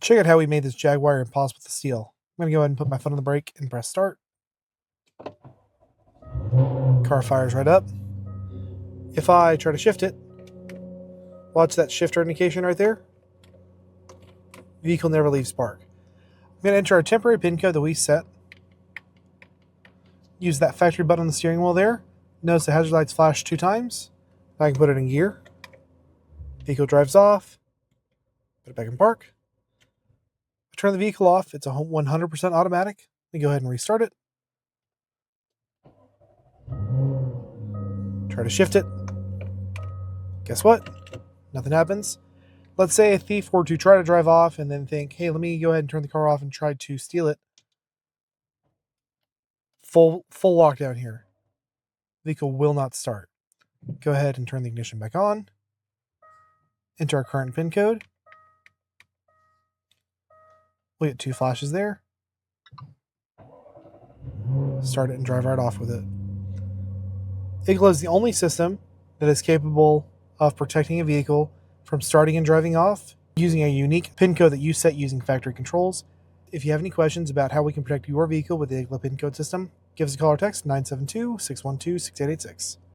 Check out how we made this Jaguar impossible to steal. I'm going to go ahead and put my foot on the brake and press start. Car fires right up. If I try to shift it, watch that shifter indication right there. Vehicle never leaves park. I'm going to enter our temporary PIN code that we set. Use that factory button on the steering wheel there. Notice the hazard lights flash 2 times. I can put it in gear. Vehicle drives off. Put it back in park. Turn the vehicle off. It's a 100% automatic. Let me go ahead and restart it. Try to shift it. Guess what? Nothing happens. Let's say a thief were to try to drive off and then think, hey, let me go ahead and turn the car off and try to steal it. Full lockdown here. Vehicle will not start. Go ahead and turn the ignition back on. Enter our current PIN code. We'll get 2 flashes there. Start it and drive right off with it. IGLA is the only system that is capable of protecting a vehicle from starting and driving off using a unique PIN code that you set using factory controls. If you have any questions about how we can protect your vehicle with the IGLA PIN code system, give us a call or text 972-612-6886.